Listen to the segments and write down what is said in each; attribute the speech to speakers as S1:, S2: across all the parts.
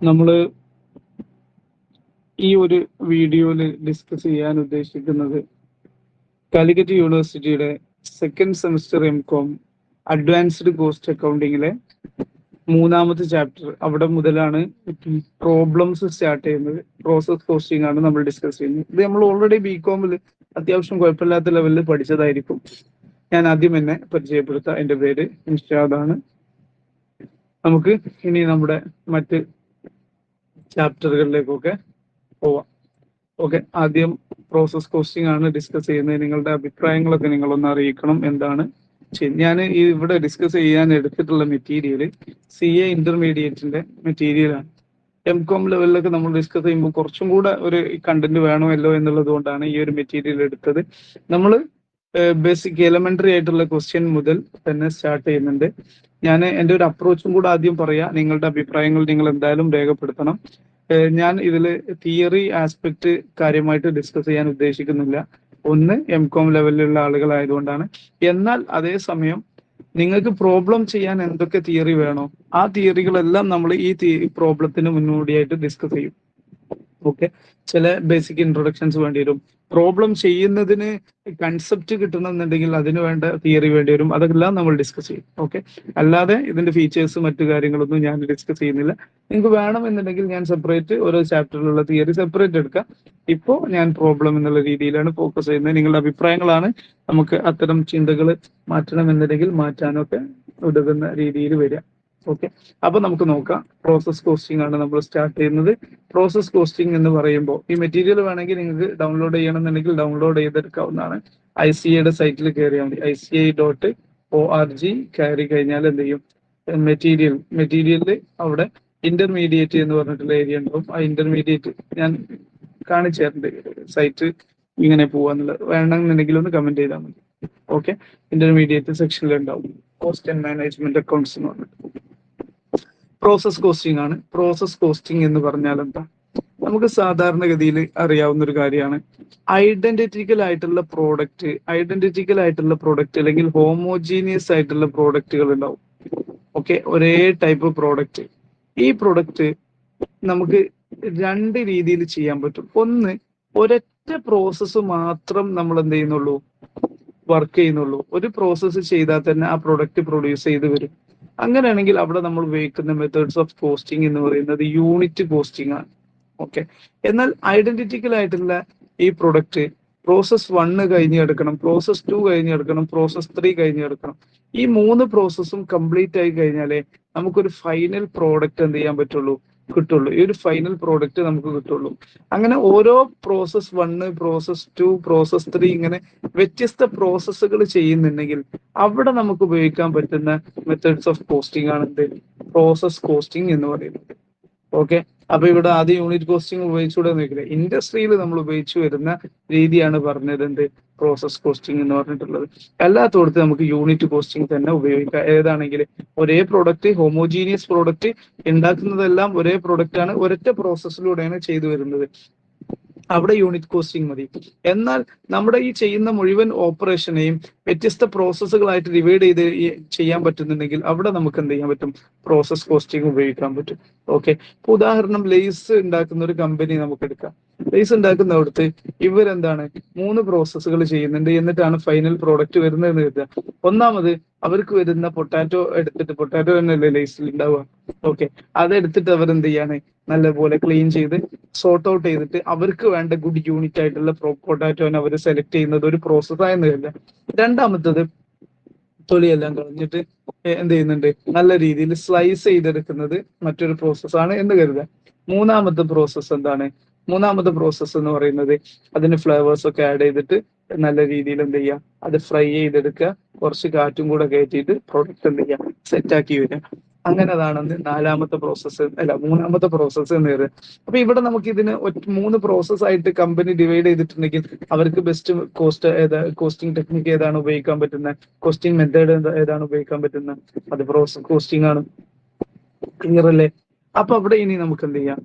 S1: നമ്മൾ ഈ ഒരു വീഡിയോയിൽ ഡിസ്കസ് ചെയ്യാൻ ഉദ്ദേശിക്കുന്നത് കാലിക്കറ്റ് യൂണിവേഴ്സിറ്റിയുടെ second semester MCom advanced cost അക്കൗണ്ടിങ്ങിലെ മൂന്നാമത്തെ ചാപ്റ്റർ അവിടെ മുതലാണ് പ്രോബ്ലംസ് സ്റ്റാർട്ട് ചെയ്യുന്നത്. പ്രോസസ് കോസ്റ്റിംഗ് ആണ് നമ്മൾ ഡിസ്കസ് ചെയ്യുന്നത്. ഇത് നമ്മൾ ഓൾറെഡി ബികോമിൽ അത്യാവശ്യം കുഴപ്പമില്ലാത്ത ലെവലിൽ പഠിച്ചതായിരിക്കും. ഞാൻ ആദ്യം എന്നെ പരിചയപ്പെടുത്താം. എൻ്റെ പേര് നിഷാദാണ്. നമുക്ക് ഇനി നമ്മുടെ മറ്റ് ചാപ്റ്ററുകളിലേക്കൊക്കെ പോവാം. ഓക്കെ, ആദ്യം പ്രോസസ് കോസ്റ്റിംഗ് ആണ് ഡിസ്കസ് ചെയ്യുന്നത്. നിങ്ങളുടെ അഭിപ്രായങ്ങളൊക്കെ നിങ്ങളൊന്ന് അറിയിക്കണം. എന്താണ് ഞാൻ ഇവിടെ ഡിസ്കസ് ചെയ്യാൻ എടുത്തിട്ടുള്ള മെറ്റീരിയൽ CA ഇന്റർമീഡിയറ്റിന്റെ മെറ്റീരിയലാണ്. എംകോം ലെവലിലൊക്കെ നമ്മൾ ഡിസ്കസ് ചെയ്യുമ്പോൾ കുറച്ചും കൂടെ ഒരു കണ്ടന്റ് വേണമല്ലോ എന്നുള്ളത് കൊണ്ടാണ് ഈ ഒരു മെറ്റീരിയൽ എടുത്തത്. നമ്മൾ ബേസിക് എലമെന്ററി ആയിട്ടുള്ള ക്വസ്റ്റ്യൻ മുതൽ തന്നെ സ്റ്റാർട്ട് ചെയ്യുന്നുണ്ട്. ഞാൻ എൻ്റെ ഒരു അപ്രോച്ചും കൂടെ ആദ്യം പറയാം. നിങ്ങളുടെ അഭിപ്രായങ്ങൾ നിങ്ങൾ എന്തായാലും രേഖപ്പെടുത്തണം. ഞാൻ ഇതിൽ തിയറി ആസ്പെക്ട് കാര്യമായിട്ട് ഡിസ്കസ് ചെയ്യാൻ ഉദ്ദേശിക്കുന്നില്ല. ഒന്ന്, എംകോം ലെവലിലുള്ള ആളുകളായതുകൊണ്ടാണ്. എന്നാൽ അതേസമയം നിങ്ങൾക്ക് പ്രോബ്ലം ചെയ്യാൻ എന്തൊക്കെ തിയറി വേണോ ആ തിയറികളെല്ലാം നമ്മൾ ഈ പ്രോബ്ലത്തിന് മുന്നോടിയായിട്ട് ഡിസ്കസ് ചെയ്യും. ഓക്കെ, ചില ബേസിക് ഇൻട്രൊഡക്ഷൻസ് വേണ്ടി വരും. പ്രോബ്ലം ചെയ്യുന്നതിന് കൺസെപ്റ്റ് കിട്ടണമെന്നുണ്ടെങ്കിൽ അതിന് വേണ്ട തിയറി വേണ്ടി വരും. അതെല്ലാം നമ്മൾ ഡിസ്കസ് ചെയ്യും. ഓക്കെ, അല്ലാതെ ഇതിന്റെ ഫീച്ചേഴ്സ് മറ്റു കാര്യങ്ങളൊന്നും ഞാൻ ഡിസ്കസ് ചെയ്യുന്നില്ല. നിങ്ങൾക്ക് വേണമെന്നുണ്ടെങ്കിൽ ഞാൻ സെപ്പറേറ്റ് ഓരോ ചാപ്റ്ററിലുള്ള തിയറി സെപ്പറേറ്റ് എടുക്കാം. ഇപ്പോൾ ഞാൻ പ്രോബ്ലം എന്നുള്ള രീതിയിലാണ് ഫോക്കസ് ചെയ്യുന്നത്. നിങ്ങളുടെ അഭിപ്രായങ്ങളാണ് നമുക്ക് അത്തരം ചിന്തകൾ മാറ്റണമെന്നുണ്ടെങ്കിൽ മാറ്റാനൊക്കെ ഉതകുന്ന രീതിയിൽ വരിക. ഓക്കെ, അപ്പൊ നമുക്ക് നോക്കാം. പ്രോസസ് കോസ്റ്റിംഗ് ആണ് നമ്മൾ സ്റ്റാർട്ട് ചെയ്യുന്നത്. പ്രോസസ് കോസ്റ്റിംഗ് എന്ന് പറയുമ്പോൾ ഈ മെറ്റീരിയൽ വേണമെങ്കിൽ നിങ്ങൾക്ക് ഡൗൺലോഡ് ചെയ്യണമെന്നുണ്ടെങ്കിൽ ഡൗൺലോഡ് ചെയ്തെടുക്കാവുന്നതാണ്. ICAയുടെ സൈറ്റിൽ കയറിയാൽ മതി. ICA.org കയറി കഴിഞ്ഞാൽ എന്ത് ചെയ്യും, മെറ്റീരിയലിൽ അവിടെ ഇന്റർമീഡിയറ്റ് എന്ന് പറഞ്ഞിട്ടുള്ള ഏരിയ ഉണ്ടാവും. ആ ഇന്റർമീഡിയറ്റ് ഞാൻ കാണിച്ചു തരുന്നുണ്ട്. സൈറ്റ് ഇങ്ങനെ പോവാന്നുള്ളത് വേണമെന്നുണ്ടെങ്കിൽ ഒന്ന് കമന്റ് ചെയ്താൽ മതി. ഓക്കെ, ഇന്റർമീഡിയറ്റ് സെക്ഷനിൽ ഉണ്ടാവും കോസ്റ്റ് ആൻഡ് മാനേജ്മെന്റ് അക്കൗണ്ട്സ് എന്ന് പറഞ്ഞിട്ട്. പ്രോസസ് കോസ്റ്റിംഗ് ആണ്. പ്രോസസ് കോസ്റ്റിംഗ് എന്ന് പറഞ്ഞാൽ എന്താ? നമുക്ക് സാധാരണഗതിയിൽ അറിയാവുന്ന ഒരു കാര്യമാണ്. ഐഡന്റിറ്റിക്കൽ ആയിട്ടുള്ള പ്രോഡക്റ്റ് അല്ലെങ്കിൽ ഹോമോജീനിയസ് ആയിട്ടുള്ള പ്രോഡക്റ്റുകൾ ഉണ്ടാവും. ഓക്കെ, ഒരേ ടൈപ്പ് പ്രോഡക്റ്റ്. ഈ പ്രോഡക്റ്റ് നമുക്ക് രണ്ട് രീതിയിൽ ചെയ്യാൻ പറ്റും. ഒന്ന്, ഒരൊറ്റ പ്രോസസ്സ് മാത്രം നമ്മൾ എന്ത് ചെയ്യുന്നുള്ളൂ, വർക്ക് ചെയ്യുന്നുള്ളൂ. ഒരു പ്രോസസ്സ് ചെയ്താൽ തന്നെ ആ പ്രൊഡക്റ്റ് പ്രൊഡ്യൂസ് ചെയ്ത് വരും. അങ്ങനെയാണെങ്കിൽ അവിടെ നമ്മൾ ഉപയോഗിക്കുന്ന മെത്തേഡ്സ് ഓഫ് കോസ്റ്റിംഗ് എന്ന് പറയുന്നത് യൂണിറ്റ് കോസ്റ്റിംഗ് ആണ്. ഓക്കെ, എന്നാൽ ഐഡന്റിറ്റിക്കൽ ആയിട്ടുള്ള ഈ പ്രൊഡക്റ്റ് പ്രോസസ് 1 കഴിഞ്ഞെടുക്കണം, പ്രോസസ് 2 കഴിഞ്ഞെടുക്കണം, പ്രോസസ് 3 കഴിഞ്ഞെടുക്കണം. ഈ 3 പ്രോസസ്സും കംപ്ലീറ്റ് ആയി കഴിഞ്ഞാലേ നമുക്കൊരു ഫൈനൽ പ്രോഡക്റ്റ് എന്ത് ചെയ്യാൻ പറ്റുള്ളൂ, കിട്ടുള്ളൂ. ഈ ഒരു ഫൈനൽ പ്രോഡക്റ്റ് നമുക്ക് കിട്ടുള്ളൂ. അങ്ങനെ ഓരോ പ്രോസസ് 1, പ്രോസസ് 2, പ്രോസസ് 3 ഇങ്ങനെ വ്യത്യസ്ത പ്രോസസ്സുകൾ ചെയ്യുന്നുണ്ടെങ്കിൽ അവിടെ നമുക്ക് ഉപയോഗിക്കാൻ പറ്റുന്ന മെത്തേഡ്സ് ഓഫ് കോസ്റ്റിംഗ് ആണ് എന്ത്, പ്രോസസ് കോസ്റ്റിംഗ് എന്ന് പറയുന്നത്. ഓക്കെ, അപ്പൊ ഇവിടെ ആദ്യം യൂണിറ്റ് കോസ്റ്റിംഗ് ഉപയോഗിച്ചുകൂടെ നോക്കില്ല. ഇൻഡസ്ട്രിയിൽ നമ്മൾ ഉപയോഗിച്ചു വരുന്ന രീതിയാണ് പറഞ്ഞത് എന്ത്, പ്രോസസ് കോസ്റ്റിംഗ് എന്ന് പറഞ്ഞിട്ടുള്ളത്. അല്ലാത്തടത്ത് നമുക്ക് യൂണിറ്റ് കോസ്റ്റിംഗ് തന്നെ ഉപയോഗിക്കാം. ഏതാണെങ്കിൽ ഒരേ പ്രോഡക്റ്റ്, ഹോമോജീനിയസ് പ്രോഡക്റ്റ് ഉണ്ടാക്കുന്നതെല്ലാം ഒരേ പ്രോഡക്റ്റ് ആണ്, ഒരൊറ്റ പ്രോസസ്സിലൂടെയാണ് ചെയ്തു വരുന്നത്. അവിടെ യൂണിറ്റ് കോസ്റ്റിംഗ് മതി. എന്നാൽ നമ്മുടെ ഈ ചെയ്യുന്ന മുഴുവൻ ഓപ്പറേഷനെയും വ്യത്യസ്ത പ്രോസസ്സുകളായിട്ട് ഡിവൈഡ് ചെയ്ത് ചെയ്യാൻ പറ്റുന്നുണ്ടെങ്കിൽ അവിടെ നമുക്ക് എന്ത് ചെയ്യാൻ പറ്റും, പ്രോസസ് കോസ്റ്റിംഗ് ഉപയോഗിക്കാൻ പറ്റും. ഓക്കെ, ഇപ്പൊ ഉദാഹരണം ലേസ് ഉണ്ടാക്കുന്ന ഒരു കമ്പനി നമുക്ക് എടുക്കാം. ലേസ് ഉണ്ടാക്കുന്നിടത്ത് ഇവരെന്താണ് 3 പ്രോസസ്സുകൾ ചെയ്യുന്നുണ്ട്. എന്നിട്ടാണ് ഫൈനൽ പ്രോഡക്റ്റ് വരുന്നതെന്ന് കരുതുക. ഒന്നാമത് അവർക്ക് വരുന്ന പൊട്ടാറ്റോ എടുത്തിട്ട്, പൊട്ടാറ്റോ തന്നെയല്ലേ ലേസിൽ ഉണ്ടാവുക. ഓക്കെ, അതെടുത്തിട്ട് അവരെന്ത് ചെയ്യാണ്, നല്ലപോലെ ക്ലീൻ ചെയ്ത് സോർട്ട് ഔട്ട് ചെയ്തിട്ട് അവർക്ക് വേണ്ട ഗുഡ് യൂണിറ്റ് ആയിട്ടുള്ള പൊട്ടാറ്റോനെ അവർ സെലക്ട് ചെയ്യുന്നത് ഒരു പ്രോസസ്സായെന്ന് കരുതുക. രണ്ടാമത്തത് തൊലിയെല്ലാം കളഞ്ഞിട്ട് എന്ത് ചെയ്യുന്നുണ്ട്, നല്ല രീതിയിൽ സ്ലൈസ് ചെയ്തെടുക്കുന്നത് മറ്റൊരു പ്രോസസ്സാണ് എന്ന് കരുതുക. മൂന്നാമത്തെ പ്രോസസ്സ് എന്താണ്? മൂന്നാമത്തെ പ്രോസസ്സ് എന്ന് പറയുന്നത് അതിന് ഫ്ലേവേഴ്സ് ഒക്കെ ആഡ് ചെയ്തിട്ട് നല്ല രീതിയിൽ എന്ത് ചെയ്യുക, അത് ഫ്രൈ ചെയ്തെടുക്കുക, കുറച്ച് കാറ്റും കൂടെ കയറ്റിയിട്ട് പ്രൊഡക്റ്റ് എന്ത് ചെയ്യുക, സെറ്റാക്കി വരിക. അങ്ങനെ അതാണെന്ന് മൂന്നാമത്തെ പ്രോസസ്സ് എന്ന് പറയുന്നത്. അപ്പൊ ഇവിടെ നമുക്ക് ഇതിന് 3 പ്രോസസ് ആയിട്ട് കമ്പനി ഡിവൈഡ് ചെയ്തിട്ടുണ്ടെങ്കിൽ അവർക്ക് ബെസ്റ്റ് കോസ്റ്റിംഗ് ടെക്നിക്ക് ഏതാണ് ഉപയോഗിക്കാൻ പറ്റുന്നത്, കോസ്റ്റിംഗ് മെത്തേഡ് ഏതാണ് ഉപയോഗിക്കാൻ പറ്റുന്നത്, അത് പ്രോസസ് കോസ്റ്റിംഗ് ആണ്. ക്ലിയർ അല്ലേ? അപ്പൊ അവിടെ ഇനി നമുക്ക് എന്ത് ചെയ്യാം,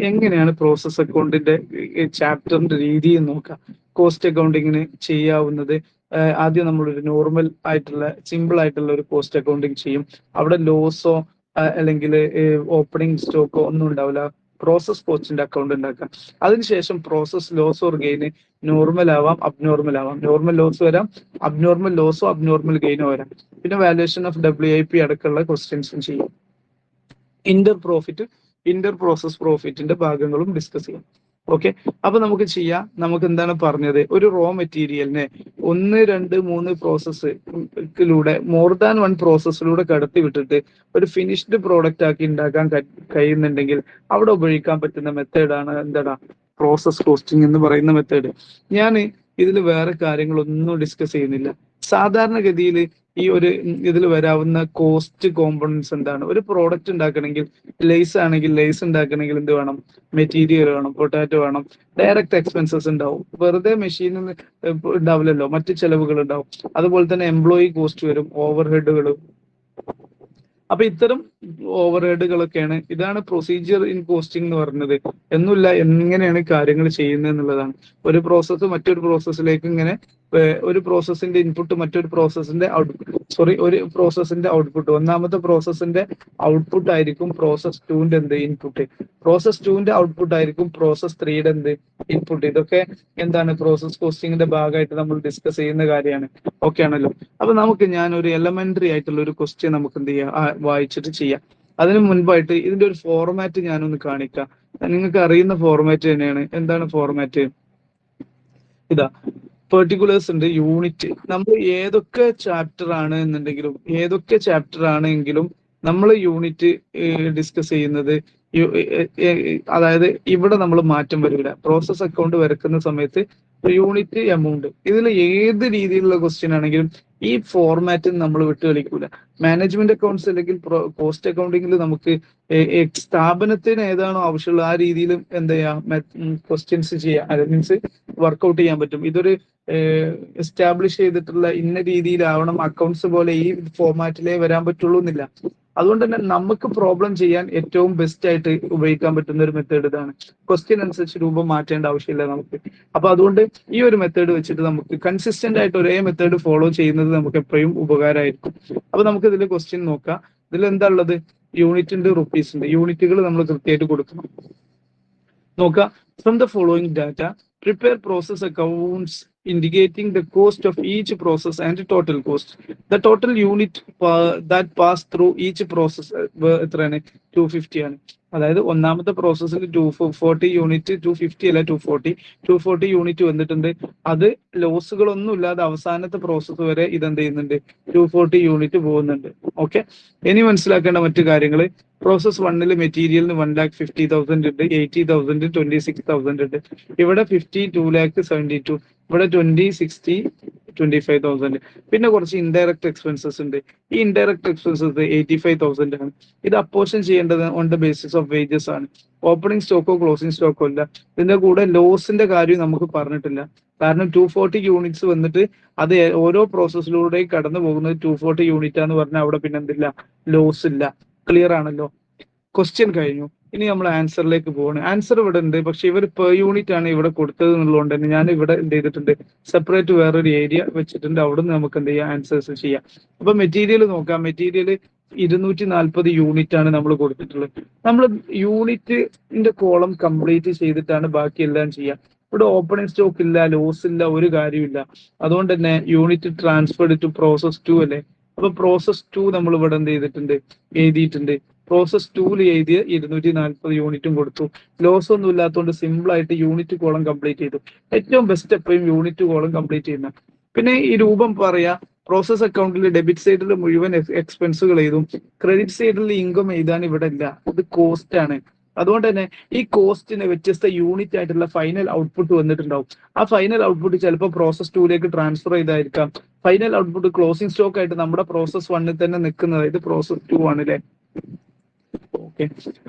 S1: എങ്ങനെയാണ് പ്രോസസ് അക്കൗണ്ടിന്റെ ചാപ്റ്ററിന്റെ രീതി എന്ന് നോക്കാം. കോസ്റ്റ് അക്കൗണ്ടിങ്ങിന് ചെയ്യാവുന്നത്, ആദ്യം നമ്മളൊരു നോർമൽ ആയിട്ടുള്ള സിമ്പിൾ ആയിട്ടുള്ള ഒരു കോസ്റ്റ് അക്കൗണ്ടിങ് ചെയ്യും. അവിടെ ലോസോ അല്ലെങ്കിൽ ഓപ്പണിംഗ് സ്റ്റോക്കോ ഒന്നും ഉണ്ടാവില്ല. പ്രോസസ് കോസ്റ്റിന്റെ അക്കൗണ്ട് ഉണ്ടാക്കാം. അതിനുശേഷം process loss or gain normal ആവാം, അബ്നോർമൽ ആവാം. നോർമൽ ലോസ് വരാം, അബ്നോർമൽ ലോസോ അബ്നോർമൽ ഗെയിനോ വരാം. പിന്നെ വാല്യുവേഷൻ ഓഫ് WIP അടക്കമുള്ള ക്വസ്റ്റ്യൻസും ചെയ്യും. ഇന്റർ പ്രോഫിറ്റ്, ഇന്റർ പ്രോസസ് പ്രോഫിറ്റിന്റെ ഭാഗങ്ങളും ഡിസ്കസ് ചെയ്യാം. ഓക്കെ, അപ്പൊ നമുക്ക് ചെയ്യാം. നമുക്ക് എന്താണ് പറഞ്ഞത്, ഒരു റോ മെറ്റീരിയലിനെ 1, 2, 3 പ്രോസസ്സിലൂടെ, മോർ ദാൻ 1 പ്രോസസ്സിലൂടെ കടത്തി വിട്ടിട്ട് ഒരു ഫിനിഷ്ഡ് പ്രോഡക്റ്റ് ആക്കി ഉണ്ടാക്കാൻ കഴിയുന്നുണ്ടെങ്കിൽ അവിടെ ഉപയോഗിക്കാൻ പറ്റുന്ന മെത്തേഡാണ് എന്താണ്, പ്രോസസ് കോസ്റ്റിംഗ് എന്ന് പറയുന്ന മെത്തേഡ്. ഞാൻ ഇതിൽ വേറെ കാര്യങ്ങളൊന്നും ഡിസ്കസ് ചെയ്യുന്നില്ല. സാധാരണഗതിയിൽ ഈ ഒരു ഇതിൽ വരാവുന്ന കോസ്റ്റ് കോമ്പണൻസ് എന്താണ്, ഒരു പ്രോഡക്റ്റ് ഉണ്ടാക്കണമെങ്കിൽ ലേസ് ആണെങ്കിൽ ലേസ് ഉണ്ടാക്കണമെങ്കിൽ എന്ത് വേണം, മെറ്റീരിയൽ വേണം, പൊട്ടാറ്റോ വേണം, ഡയറക്റ്റ് എക്സ്പെൻസസ് ഉണ്ടാവും. വെറുതെ മെഷീനിൽ ഉണ്ടാവില്ലല്ലോ, മറ്റു ചെലവുകൾ ഉണ്ടാവും. അതുപോലെ തന്നെ എംപ്ലോയി കോസ്റ്റ് വരും, ഓവർ ഹെഡുകൾ. അപ്പൊ ഇത്തരം ഓവർ ഹെഡുകളൊക്കെയാണ്. ഇതാണ് പ്രൊസീജിയർ ഇൻ കോസ്റ്റിംഗ് എന്ന് പറയുന്നത്. എന്നില്ല എങ്ങനെയാണ് കാര്യങ്ങൾ ചെയ്യുന്നത് എന്നുള്ളതാണ്. ഒരു പ്രോസസ്സ് മറ്റൊരു പ്രോസസ്സിലേക്ക് ഇങ്ങനെ, ഒരു പ്രോസസ്സിന്റെ ഇൻപുട്ട് മറ്റൊരു പ്രോസസ്സിന്റെ ഒരു പ്രോസസ്സിന്റെ ഔട്ട്പുട്ട്, ഒന്നാമത്തെ പ്രോസസ്സിന്റെ ഔട്ട്പുട്ട് ആയിരിക്കും പ്രോസസ് 2ന്റെ എന്ത്, ഇൻപുട്ട്. പ്രോസസ് 2ന്റെ ഔട്ട്പുട്ട് ആയിരിക്കും പ്രോസസ് 3യുടെ എന്ത്, ഇൻപുട്ട്. ഇതൊക്കെ എന്താണ്, പ്രോസസ് കോസ്റ്റിംഗിന്റെ ഭാഗമായിട്ട് നമ്മൾ ഡിസ്കസ് ചെയ്യുന്ന കാര്യമാണ്. ഓക്കെ ആണല്ലോ. അപ്പൊ ഞാൻ ഒരു എലമെന്ററി ആയിട്ടുള്ള ഒരു ക്വസ്റ്റ്യൻ നമുക്ക് എന്ത് ചെയ്യാം, വായിച്ചിട്ട് ചെയ്യാം. അതിന് മുൻപായിട്ട് ഇതിന്റെ ഒരു ഫോർമാറ്റ് ഞാനൊന്ന് കാണിക്കാം. നിങ്ങൾക്ക് അറിയുന്ന ഫോർമാറ്റ് തന്നെയാണ്. എന്താണ് ഫോർമാറ്റ്? ഇതാ, പെർട്ടിക്കുലേഴ്സ് ഉണ്ട്, യൂണിറ്റ്. നമ്മൾ ഏതൊക്കെ ചാപ്റ്റർ ആണ് എങ്കിലും നമ്മൾ യൂണിറ്റ് ഡിസ്കസ് ചെയ്യുന്നത്, അതായത് ഇവിടെ നമ്മൾ മാറ്റം വരില്ല. പ്രോസസ് അക്കൗണ്ട് വരക്കുന്ന സമയത്ത് യൂണിറ്റ്, എമൗണ്ട്, ഇതിൽ ഏത് രീതിയിലുള്ള ക്വസ്റ്റ്യൻ ആണെങ്കിലും ഈ ഫോർമാറ്റിൽ നമ്മൾ വിട്ടു കളിക്കൂല. മാനേജ്മെന്റ് അക്കൗണ്ട്സ് അല്ലെങ്കിൽ കോസ്റ്റ് അക്കൗണ്ടിങ്ങിൽ നമുക്ക് സ്ഥാപനത്തിന് ഏതാണോ ആവശ്യമുള്ള ആ രീതിയിൽ എന്ത് ചെയ്യാം, ക്വസ്റ്റ്യൻസ് ചെയ്യാം, മീൻസ് വർക്ക്ഔട്ട് ചെയ്യാൻ പറ്റും. ഇതൊരു എസ്റ്റാബ്ലിഷ് ചെയ്തിട്ടുള്ള ഇന്ന രീതിയിലാവണം അക്കൗണ്ട്സ് പോലെ ഈ ഫോർമാറ്റിലേ വരാൻ പറ്റുള്ളൂ എന്നില്ല. അതുകൊണ്ട് തന്നെ നമുക്ക് പ്രോബ്ലം ചെയ്യാൻ ഏറ്റവും ബെസ്റ്റ് ആയിട്ട് ഉപയോഗിക്കാൻ പറ്റുന്ന ഒരു മെത്തേഡ് ഇതാണ്. ക്വസ്റ്റ്യൻ അനുസരിച്ച് രൂപം മാറ്റേണ്ട ആവശ്യമില്ല നമുക്ക്. അപ്പൊ അതുകൊണ്ട് ഈ ഒരു മെത്തേഡ് വെച്ചിട്ട് നമുക്ക് കൺസിസ്റ്റന്റ് ആയിട്ട് ഒരേ മെത്തേഡ് ഫോളോ ചെയ്യുന്നത് നമുക്ക് എപ്പോഴും ഉപകാരമായിരിക്കും. അപ്പൊ നമുക്ക് ഇതിൽ ക്വസ്റ്റ്യൻ നോക്കാം. ഇതിൽ എന്താ ഉള്ളത്, യൂണിറ്റ് ഉണ്ട്, റുപ്പീസ് ഉണ്ട്. യൂണിറ്റുകൾ നമ്മൾ കൃത്യമായിട്ട് കൊടുക്കണം. നോക്കാം. From the following data prepare process accounts indicating the cost of each process and total cost. The total unit that pass through each process എത്രയാണ്, 250 ആണ്. അതായത് ഒന്നാമത്തെ പ്രോസസ്സിൽ 240 യൂണിറ്റ്, 250 അല്ല 240 യൂണിറ്റ് വന്നിട്ടുണ്ട്. അത് ലോസുകളൊന്നും ഇല്ലാതെ അവസാനത്തെ പ്രോസസ്സ് വരെ ഇതെന്ത് ചെയ്യുന്നുണ്ട്, 240 യൂണിറ്റ് പോകുന്നുണ്ട്. ഓക്കെ, ഇനി മനസ്സിലാക്കേണ്ട മറ്റു കാര്യങ്ങൾ, പ്രോസസ് 1ൽ മെറ്റീരിയലിന് 1,50,000 ഉണ്ട്, 80,000, 26,000 ഉണ്ട്. ഇവിടെ 50, 2,72,000, ഇവിടെ 20, 60, 25,000. പിന്നെ കുറച്ച് ഇൻഡയറക്ട് എക്സ്പെൻസസ് ഉണ്ട്. ഈ ഇൻഡയറക്ട് എക്സ്പെൻസസ് 85,000 ആണ്. ഇത് അപ്പോർഷൻ ചെയ്യേണ്ടത് on the basis of wages ആണ്. ഓപ്പണിംഗ് സ്റ്റോക്കോ ക്ലോസിംഗ് സ്റ്റോക്കോ ഇല്ല. ഇതിന്റെ കൂടെ ലോസിന്റെ കാര്യം നമുക്ക് പറഞ്ഞിട്ടില്ല. കാരണം 240 യൂണിറ്റ്സ് വന്നിട്ട് അത് ഓരോ പ്രോസസ്സിലൂടെയും കടന്നു പോകുന്നത് 240 യൂണിറ്റ് ആന്ന് പറഞ്ഞാൽ അവിടെ പിന്നെ എന്തില്ല, ലോസ് ഇല്ല. ക്ലിയർ ആണല്ലോ. ക്വസ്റ്റ്യൻ കഴിഞ്ഞു. ഇനി നമ്മൾ ആൻസറിലേക്ക് പോവാണ്. ആൻസർ ഇവിടെ ഉണ്ട്, പക്ഷെ ഇവർ പെർ യൂണിറ്റ് ആണ് ഇവിടെ കൊടുത്തത് എന്നുള്ളതുകൊണ്ട് തന്നെ ഞാൻ ഇവിടെ എന്ത് ചെയ്തിട്ടുണ്ട്, സെപ്പറേറ്റ് വേറൊരു ഏരിയ വെച്ചിട്ടുണ്ട്. അവിടെ നിന്ന് നമുക്ക് എന്ത് ചെയ്യാം, ആൻസേഴ്സ് ചെയ്യാം. അപ്പൊ മെറ്റീരിയൽ നോക്കാം. മെറ്റീരിയൽ 240 യൂണിറ്റ് ആണ് നമ്മൾ കൊടുത്തിട്ടുള്ളത്. നമ്മൾ യൂണിറ്റിന്റെ കോളം കംപ്ലീറ്റ് ചെയ്തിട്ടാണ് ബാക്കി എല്ലാം ചെയ്യുക. ഇവിടെ ഓപ്പണിംഗ് സ്റ്റോക്ക് ഇല്ല, ലോസ് ഇല്ല, ഒരു കാര്യമില്ല. അതുകൊണ്ട് തന്നെ യൂണിറ്റ് ട്രാൻസ്ഫർഡ് ടു പ്രോസസ് 2 അല്ലേ. അപ്പൊ പ്രോസസ് 2 നമ്മൾ ഇവിടെ എന്ത് ചെയ്തിട്ടുണ്ട്, എഴുതിയിട്ടുണ്ട്. പ്രോസസ് 2ൽ എഴുതിയ 240 യൂണിറ്റും കൊടുത്തു. ലോസ് ഒന്നും ഇല്ലാത്തതുകൊണ്ട് സിമ്പിൾ ആയിട്ട് യൂണിറ്റ് കോളം കംപ്ലീറ്റ് ചെയ്തു. ഏറ്റവും ബെസ്റ്റ് എപ്പോഴും യൂണിറ്റ് കോളം കംപ്ലീറ്റ് ചെയ്യുന്ന. പിന്നെ ഈ രൂപം പറയാ, പ്രോസസ് അക്കൗണ്ടിൽ ഡെബിറ്റ് സൈഡിൽ മുഴുവൻ എക്സ്പെൻസുകൾ എഴുതും, ക്രെഡിറ്റ് സൈഡിൽ ഇൻകം എഴുതാൻ ഇവിടെ ഇല്ല. ഇത് കോസ്റ്റ് ആണ്. അതുകൊണ്ട് തന്നെ ഈ കോസ്റ്റിന് വ്യത്യസ്ത യൂണിറ്റ് ആയിട്ടുള്ള ഫൈനൽ ഔട്ട്പുട്ട് വന്നിട്ടുണ്ടാവും. ആ ഫൈനൽ ഔട്ട്പുട്ട് ചിലപ്പോൾ പ്രോസസ് 2ലേക്ക് ട്രാൻസ്ഫർ ചെയ്തായിരിക്കാം. ഫൈനൽ ഔട്ട്പുട്ട് ക്ലോസിംഗ് സ്റ്റോക്ക് ആയിട്ട് നമ്മുടെ പ്രോസസ് 1ൽ തന്നെ നിൽക്കുന്നത്. ഇത് പ്രോസസ് 2 ആണ് അല്ലേ. ഓക്കെ,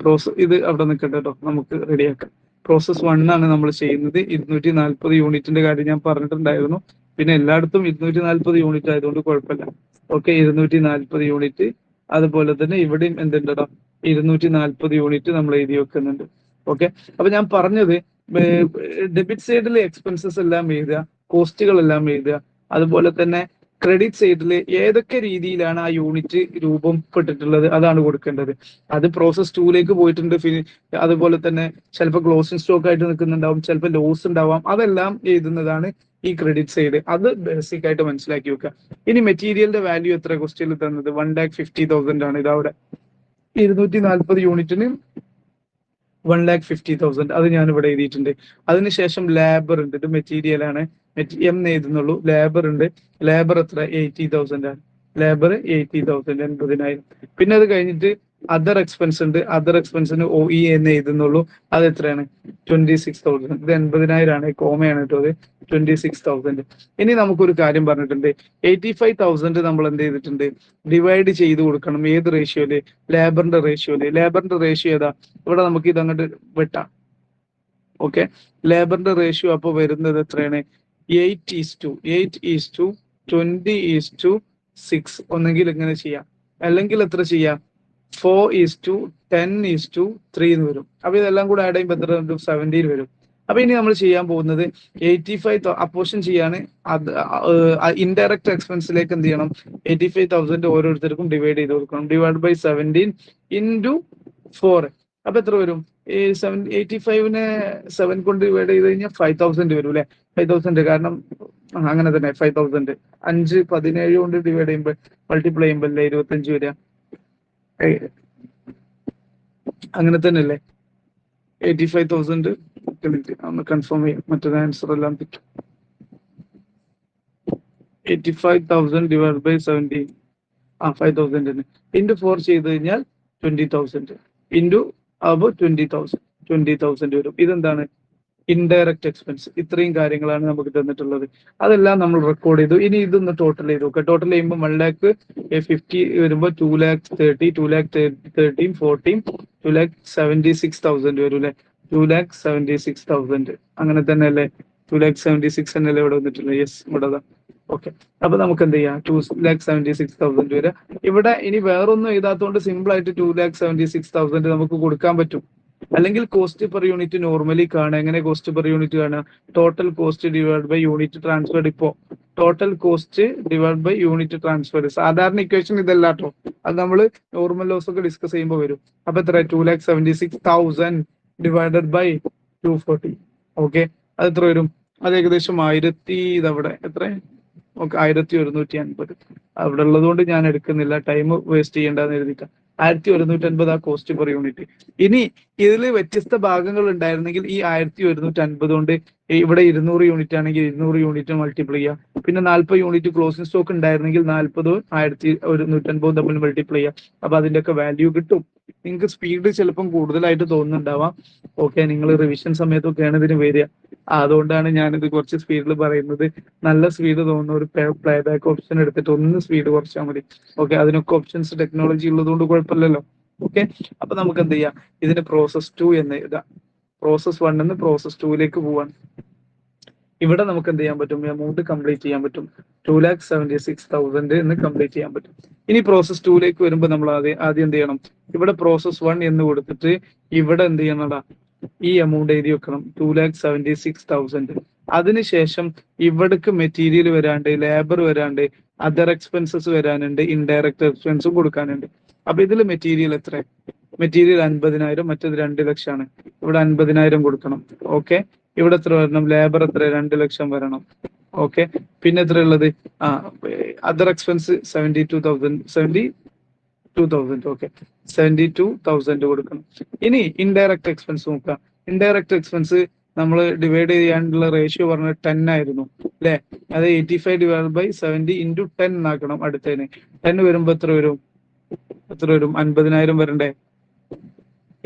S1: ഇത് അവിടെ നിൽക്കട്ടെ കേട്ടോ, നമുക്ക് റെഡിയാക്കാം. പ്രോസസ് 1 ആണ് നമ്മൾ ചെയ്യുന്നത്. 240 യൂണിറ്റിന്റെ കാര്യം ഞാൻ പറഞ്ഞിട്ടുണ്ടായിരുന്നു. പിന്നെ എല്ലായിടത്തും 240 യൂണിറ്റ് ആയതുകൊണ്ട് കുഴപ്പമില്ല. Okay, 240 unit. അതുപോലെ തന്നെ ഇവിടെയും എന്തുണ്ടോ, 240 യൂണിറ്റ് നമ്മൾ എഴുതി വെക്കുന്നുണ്ട്. ഓക്കെ, അപ്പൊ ഞാൻ പറഞ്ഞത് ഡെബിറ്റ് സൈഡിലെ എക്സ്പെൻസസ് എല്ലാം എഴുതുക, കോസ്റ്റുകളെല്ലാം എഴുതുക. അതുപോലെ തന്നെ ക്രെഡിറ്റ് സൈഡിൽ ഏതൊക്കെ രീതിയിലാണ് ആ യൂണിറ്റ് രൂപപ്പെട്ടിട്ടുള്ളത് അതാണ് കൊടുക്കേണ്ടത്. അത് പ്രോസസ് ടൂലേക്ക് പോയിട്ടുണ്ട്, അതുപോലെ തന്നെ ചിലപ്പോൾ ക്ലോസിംഗ് സ്റ്റോക്ക് ആയിട്ട് നിൽക്കുന്നുണ്ടാവും, ചിലപ്പോൾ ലോസ് ഉണ്ടാവാം, അതെല്ലാം എഴുതുന്നതാണ് ഈ ക്രെഡിറ്റ് സൈഡ്. അത് ബേസിക് ആയിട്ട് മനസ്സിലാക്കി വെക്കുക. ഇനി മെറ്റീരിയലിന്റെ വാല്യൂ എത്ര ക്വസ്റ്റ്യനിൽ തന്നത് 1,50,000 ആണ്. ഇതവിടെ 240 യൂണിറ്റിന് 1,50,000 അത് ഞാൻ ഇവിടെ എഴുതിയിട്ടുണ്ട്. അതിനുശേഷം ലേബർ ഉണ്ട്, ഇത് മെറ്റീരിയൽ ആണ്, എം എഴുതുന്നുള്ളൂ. ലേബർ ഉണ്ട്, ലേബർ എത്ര 80,000 ആണ്, ലേബർ 80,000 80,000. പിന്നെ അത് കഴിഞ്ഞിട്ട് അതർ എക്സ്പെൻസ് ഉണ്ട്, അതർ എക്സ്പെൻസിന് OE എന്ന് എഴുതുന്നുള്ളൂ, അത് എത്രയാണ് 26,000. ഇത് 80,000 ആണ്, കോമയാണ് കേട്ടോ അത് 26,000. ഇനി നമുക്കൊരു കാര്യം പറഞ്ഞിട്ടുണ്ട്, 85,000 നമ്മൾ എന്ത് ചെയ്തിട്ടുണ്ട്, ഡിവൈഡ് ചെയ്ത് കൊടുക്കണം. ഏത് റേഷ്യോയില്? ലേബറിന്റെ റേഷ്യോയില്. ലേബറിന്റെ റേഷ്യോ ഏതാ? ഇവിടെ നമുക്ക് ഇത് അങ്ങോട്ട് വെട്ടാം. ഓക്കെ, ലേബറിന്റെ റേഷ്യോ അപ്പൊ വരുന്നത് എത്രയാണ്? 8:20:6. ഒന്നെങ്കിൽ ഇങ്ങനെ ചെയ്യാം, അല്ലെങ്കിൽ എത്ര ചെയ്യാം? 4:10:3 എന്ന് വരും. അപ്പൊ ഇതെല്ലാം കൂടെ ആഡ് ചെയ്യുമ്പോൾ എത്ര 17 വരും. അപ്പൊ ഇനി നമ്മൾ ചെയ്യാൻ പോകുന്നത് 85 അപ്പോർഷൻ ചെയ്യാണ്. അത് ഇൻഡയറക്റ്റ് എക്സ്പെൻസിലേക്ക് എന്ത് ചെയ്യണം? 85,000 ഓരോരുത്തർക്കും ഡിവൈഡ് ചെയ്ത് കൊടുക്കണം. Divide by 17 into 4. അപ്പൊ എത്ര വരും? 85നെ 7 കൊണ്ട് ഡിവൈഡ് ചെയ്ത് കഴിഞ്ഞാൽ 5,000 വരും അല്ലെ? 5,000, കാരണം അങ്ങനെ തന്നെ 5,000. 5 17 കൊണ്ട് ഡിവൈഡ് ചെയ്യുമ്പോൾ മൾട്ടിപ്ലൈ ചെയ്യുമ്പോൾ അല്ലേ 25 വരിക? അങ്ങനെ തന്നെ അല്ലേ? 85,000 ഒന്ന് കൺഫേം ചെയ്യാം, മറ്റൊരു ആൻസർ എല്ലാം കിട്ടും. 85,000 ഡിവൈഡ് ബൈ 17 5,000 ഇൻറ്റു 4 ചെയ്ത് കഴിഞ്ഞാൽ 20,000 ഇൻറ്റു അപ്പോൾ 20,000 വരും. ഇതെന്താണ്? Indirect expense. ഇത്രയും കാര്യങ്ങളാണ് നമുക്ക് തന്നിട്ടുള്ളത്. അതെല്ലാം നമ്മൾ റെക്കോർഡ് ചെയ്തു. ഇനി ഇതൊന്ന് ടോട്ടൽ ചെയ്ത് നോക്കുക. ടോട്ടൽ ചെയ്യുമ്പോൾ 1,50,000 വരുമ്പോൾ 2,30,000 2,13,000 14 2,76,000 വരും അല്ലെ? 2,76,000 അങ്ങനെ തന്നെ അല്ലേ? 2,76,000 എന്നല്ലേ ഇവിടെ വന്നിട്ടുള്ളത്? യെസ്, ഇവിടെ. ഓക്കെ, അപ്പൊ നമുക്ക് എന്ത് ചെയ്യാം? 2,76,000 വരെ. ഇവിടെ ഇനി വേറൊന്നും എഴുതാത്തതുകൊണ്ട് സിമ്പിൾ ആയിട്ട് 2,76,000 നമുക്ക് കൊടുക്കാൻ പറ്റും. അല്ലെങ്കിൽ കോസ്റ്റ് പെർ യൂണിറ്റ് നോർമലി കാണുക. എങ്ങനെ കോസ്റ്റ് പെർ യൂണിറ്റ് കാണുക? Total cost divide by unit transferred. ഇപ്പോ total cost divide by unit transferred. സാധാരണ ഇക്വേഷൻ ഇതല്ല കേട്ടോ, അത് നമ്മൾ നോർമൽ ലോസ് ഒക്കെ ഡിസ്കസ് ചെയ്യുമ്പോൾ വരും. അപ്പൊ എത്ര? 2,76,000 ഡിവൈഡഡ് ബൈ 240. ഓക്കെ, അത് എത്ര വരും? അത് ഏകദേശം 1000 ഇതവിടെ എത്ര? ഓക്കെ, 1,150. അവിടെ ഉള്ളത് കൊണ്ട് ഞാൻ എടുക്കുന്നില്ല, ടൈം വേസ്റ്റ് ചെയ്യേണ്ടെന്ന് എഴുതിക്കാം. 1,150 ആ കോസ്റ്റ് പെർ യൂണിറ്റ്. ഇനി ഇതിൽ വ്യത്യസ്ത ഭാഗങ്ങൾ ഉണ്ടായിരുന്നെങ്കിൽ ഈ 1,150 കൊണ്ട് ഇവിടെ 200 യൂണിറ്റ് ആണെങ്കിൽ 200 യൂണിറ്റ് മൾട്ടിപ്ലൈ ചെയ്യാം. പിന്നെ 40 യൂണിറ്റ് ക്ലോസിംഗ് സ്റ്റോക്ക് ഉണ്ടായിരുന്നെങ്കിൽ 40 1,150 തമ്മിൽ മൾട്ടിപ്ലൈ ചെയ്യാം. അപ്പൊ അതിന്റെയൊക്കെ വാല്യൂ കിട്ടും. നിങ്ങൾക്ക് സ്പീഡ് ചിലപ്പം കൂടുതലായിട്ട് തോന്നുന്നുണ്ടാവാം. ഓക്കെ, നിങ്ങൾ റിവിഷൻ സമയത്തൊക്കെയാണ് ഇതിന് വരിക, അതുകൊണ്ടാണ് ഞാനിത് കുറച്ച് സ്പീഡിൽ പറയുന്നത്. നല്ല സ്പീഡ് തോന്നുന്ന ഒരു പ്ലേ ബാക്ക് ഓപ്ഷൻ എടുത്തിട്ട് ഒന്ന് സ്പീഡ് കുറച്ചാൽ മതി. ഓക്കെ, അതിനൊക്കെ ഓപ്ഷൻസ് ടെക്നോളജി ഉള്ളതുകൊണ്ട് കുഴപ്പമില്ലല്ലോ. ഓക്കെ, അപ്പൊ നമുക്ക് എന്ത് ചെയ്യാം? ഇതിന് പ്രോസസ് 2 എന്ന് എഴുതാം. പ്രോസസ് 1 എന്ന് പ്രോസസ് 2ലേക്ക് പോവാണ്. ഇവിടെ നമുക്ക് എന്ത് ചെയ്യാൻ പറ്റും? എമൗണ്ട് കംപ്ലീറ്റ് ചെയ്യാൻ പറ്റും. 2,76,000 എന്ന് കംപ്ലീറ്റ് ചെയ്യാൻ പറ്റും. ഇനി പ്രോസസ് 2ലേക്ക് വരുമ്പോൾ നമ്മൾ ആദ്യം എന്ത് ചെയ്യണം? ഇവിടെ പ്രോസസ് 1 എന്ന് കൊടുത്തിട്ട് ഇവിടെ എന്ത് ചെയ്യണടാ? ഈ എമൗണ്ട് എഴുതി വെക്കണം, 2,76,000. അതിനുശേഷം ഇവിടേക്ക് മെറ്റീരിയൽ വരാണ്ട്, ലേബർ വരാണ്ട്, അതർ എക്സ്പെൻസസ് വരാനുണ്ട്, ഇൻഡയറക്റ്റ് എക്സ്പെൻസും കൊടുക്കാനുണ്ട്. അപ്പൊ ഇതിൽ മെറ്റീരിയൽ എത്ര? മെറ്റീരിയൽ 50,000, മറ്റേത് 2 ലക്ഷമാണ്. ഇവിടെ 50,000 കൊടുക്കണം. ഓക്കെ, ഇവിടെ എത്ര വരണം? ലേബർ എത്ര? 2 ലക്ഷം വരണം. ഓക്കെ, പിന്നെ എത്ര ഉള്ളത്? Other expense 72,000. ഓക്കെ, 72,000 കൊടുക്കണം. ഇനി ഇൻഡയറക്റ്റ് എക്സ്പെൻസ് നോക്കാം. ഇൻഡയറക്റ്റ് എക്സ്പെൻസ് നമ്മൾ ഡിവൈഡ് ചെയ്യാനുള്ള റേഷ്യോ പറഞ്ഞത് 10 ആയിരുന്നു അല്ലെ? അത് 85 ഡിവൈഡ് ബൈ 70 ഇൻറ്റു 10 എന്നാക്കണം. അടുത്തതിന് 10 വരുമ്പോ എത്ര വരും? 50,000 വരണ്ടേ?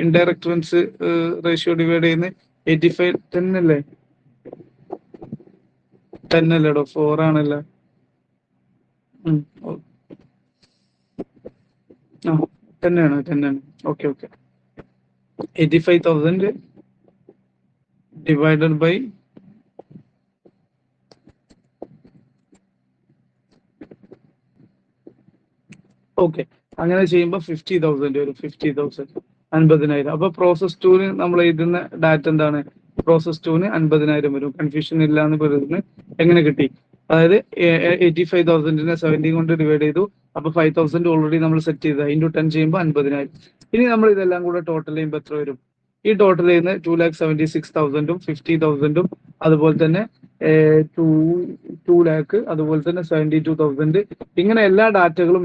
S1: ഇൻഡയറക്റ്റ് എക്സ്പെൻസ് റേഷ്യോ ഡിവൈഡ് ചെയ്യുന്ന 85 10 അല്ലേ? 10 അല്ലേടോ? 4 ആണല്ലോ. 10 ആണ്. ഓക്കെ, 85,000 ഡിവൈഡഡ് ബൈ ഓക്കെ, അങ്ങനെ ചെയ്യുമ്പോൾ 50,000 വരും. 50,000 50,000. അപ്പൊ പ്രോസസ് 2ന് നമ്മൾ എഴുതുന്ന ഡാറ്റ എന്താണ്? പ്രോസസ് 2ന് 50,000 വരും. കൺഫ്യൂഷൻ ഇല്ല എന്ന് പറയുന്നത് എങ്ങനെ കിട്ടി? അതായത് 85,000 70 കൊണ്ട് ഡിവൈഡ് ചെയ്തു. അപ്പൊ 5,000 ഓൾറെഡി നമ്മൾ സെറ്റ് ചെയ്ത ഇൻറ്റു 10 ചെയ്യുമ്പോൾ 50,000. ഇനി നമ്മൾ ഇതെല്ലാം കൂടെ ടോട്ടൽ ചെയ്യുമ്പോൾ എത്ര വരും? ഈ ടോട്ടൽ ചെയ്യുന്ന 2,76,000 50,000 അതുപോലെ തന്നെ 2 ലാക്ക് അതുപോലെ തന്നെ 72,000 ഇങ്ങനെ എല്ലാ ഡാറ്റകളും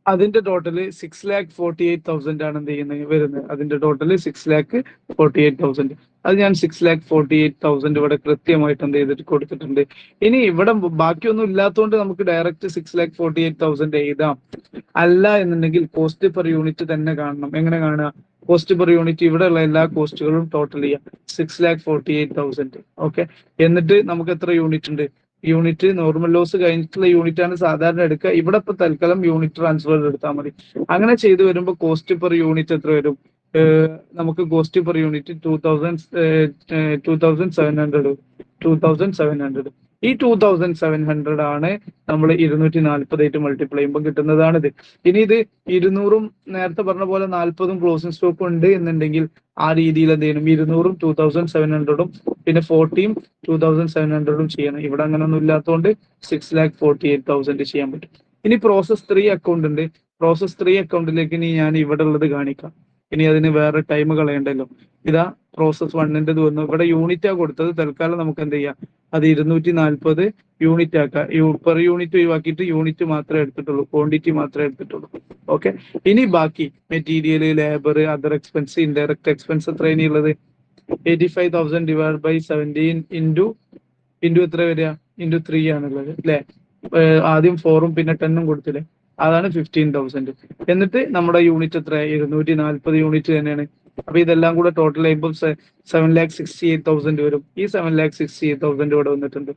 S1: അതിന്റെ ടോട്ടല് 6,48,000 ആണ് എന്ത് ചെയ്യുന്നത് വരുന്നത്. അതിന്റെ ടോട്ടല് 6,48,000. അത് ഞാൻ 6,48,000 ഇവിടെ കൃത്യമായിട്ട് എന്ത് ചെയ്തിട്ട് കൊടുത്തിട്ടുണ്ട്. ഇനി ഇവിടെ ബാക്കിയൊന്നും ഇല്ലാത്തതുകൊണ്ട് നമുക്ക് ഡയറക്റ്റ് 6,48,000 എഴുതാം. അല്ല എന്നുണ്ടെങ്കിൽ കോസ്റ്റ് പെർ യൂണിറ്റ് തന്നെ കാണണം. എങ്ങനെ കാണുക? കോസ്റ്റ് പെർ യൂണിറ്റ് ഇവിടെയുള്ള എല്ലാ കോസ്റ്റുകളും ടോട്ടൽ ചെയ്യാം. 6,48,000. ഓക്കെ, എന്നിട്ട് നമുക്ക് എത്ര യൂണിറ്റ് ഉണ്ട്? യൂണിറ്റ് നോർമൽ ലോസ് കഴിഞ്ഞിട്ടുള്ള യൂണിറ്റ് ആണ് സാധാരണ എടുക്കുക. ഇവിടെ ഇപ്പൊ തൽക്കാലം യൂണിറ്റ് ട്രാൻസ്ഫർ എടുത്താൽ മതി. അങ്ങനെ ചെയ്തു വരുമ്പോൾ കോസ്റ്റ് പെർ യൂണിറ്റ് എത്ര വരും? നമുക്ക് കോസ്റ്റ് പെർ യൂണിറ്റ് 2,700 ഈ 2,700 ആണ് നമ്മൾ 240 മൾട്ടിപ്ലൈ ചെയ്യുമ്പോൾ കിട്ടുന്നതാണിത്. ഇനി ഇത് 200 നേരത്തെ പറഞ്ഞ പോലെ 40 ക്ലോസിംഗ് സ്റ്റോക്ക് ഉണ്ട് എന്നുണ്ടെങ്കിൽ ആ രീതിയിൽ എന്ത് ചെയ്യണം? 200 2,700 പിന്നെ 40 2,700 ചെയ്യണം. ഇവിടെ അങ്ങനെ ഒന്നും ഇല്ലാത്തതുകൊണ്ട് 6,48,000 ചെയ്യാൻ പറ്റും. ഇനി പ്രോസസ് 3 അക്കൗണ്ട് ഉണ്ട്. പ്രോസസ് 3 അക്കൗണ്ടിലേക്ക് ഇനി ഞാൻ ഇവിടെ ഉള്ളത് കാണിക്കാം. ഇനി അതിന് വേറെ ടൈം കളയണ്ടല്ലോ. ഇതാ പ്രോസസ് 1ന്റെ വന്നു. ഇവിടെ യൂണിറ്റാ കൊടുത്തത്. തൽക്കാലം നമുക്ക് എന്ത് ചെയ്യാം? അത് 240 യൂണിറ്റ് ആക്കാം. പെർ യൂണിറ്റ് ഒഴിവാക്കിയിട്ട് യൂണിറ്റ് മാത്രമേ എടുത്തിട്ടുള്ളൂ, ക്വാണ്ടിറ്റി മാത്രമേ എടുത്തിട്ടുള്ളൂ. ഓക്കെ, ഇനി ബാക്കി material, labour, other expense, indirect expense എത്ര ഇനിയുള്ളത്? 85,000 ഡിവൈഡ് ബൈ 17 ഇൻറ്റു എത്ര വരിക? ഇൻറ്റു 3 ആണുള്ളത് അല്ലെ? ആദ്യം 4ഉം പിന്നെ 10ഉം കൊടുത്തില്ലേ? അതാണ് 15,000. എന്നിട്ട് നമ്മുടെ യൂണിറ്റ് എത്ര? 240 യൂണിറ്റ് തന്നെയാണ്. അപ്പൊ ഇതെല്ലാം കൂടെ ടോട്ടൽ ചെയ്യുമ്പോൾ 7,68,000 വരും. ഈ 7,68,000 ഇവിടെ വന്നിട്ടുണ്ട്.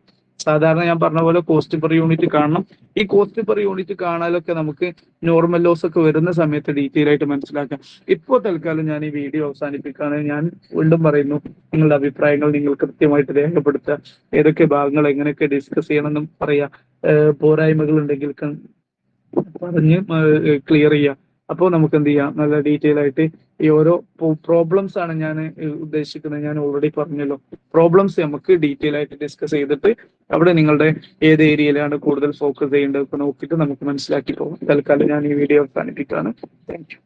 S1: സാധാരണ ഞാൻ പറഞ്ഞ പോലെ കോസ്റ്റ് പെർ യൂണിറ്റ് കാണണം. ഈ കോസ്റ്റ് പെർ യൂണിറ്റ് കാണാനൊക്കെ നമുക്ക് നോർമൽ ലോസ് ഒക്കെ വരുന്ന സമയത്ത് ഡീറ്റെയിൽ ആയിട്ട് മനസ്സിലാക്കാം. ഇപ്പോൾ തൽക്കാലം ഞാൻ ഈ വീഡിയോ അവസാനിപ്പിക്കുകയാണ്. ഞാൻ വീണ്ടും പറയുന്നു, നിങ്ങളുടെ അഭിപ്രായങ്ങൾ നിങ്ങൾ കൃത്യമായിട്ട് രേഖപ്പെടുത്തുക. ഏതൊക്കെ ഭാഗങ്ങൾ എങ്ങനെയൊക്കെ ഡിസ്കസ് ചെയ്യണമെന്നും പറയാ. പോരായ്മകൾ ഉണ്ടെങ്കിൽ പറഞ്ഞ് ക്ലിയർ ചെയ്യുക. അപ്പോൾ നമുക്ക് എന്ത് ചെയ്യാം? നല്ല ഡീറ്റെയിൽ ആയിട്ട് ഈ ഓരോ പ്രോബ്ലംസ് ആണ് ഞാൻ ഉദ്ദേശിക്കുന്നത്. ഞാൻ ഓൾറെഡി പറഞ്ഞല്ലോ, പ്രോബ്ലംസ് നമുക്ക് ഡീറ്റെയിൽ ആയിട്ട് ഡിസ്കസ് ചെയ്തിട്ട് അവിടെ നിങ്ങളുടെ ഏത് ഏരിയയിലാണ് കൂടുതൽ ഫോക്കസ് ചെയ്യേണ്ടത് നോക്കിയിട്ട് നമുക്ക് മനസ്സിലാക്കി പോകും. തൽക്കാലം ഞാൻ ഈ വീഡിയോ അവസാനിപ്പിക്കുകയാണ്. Thank you.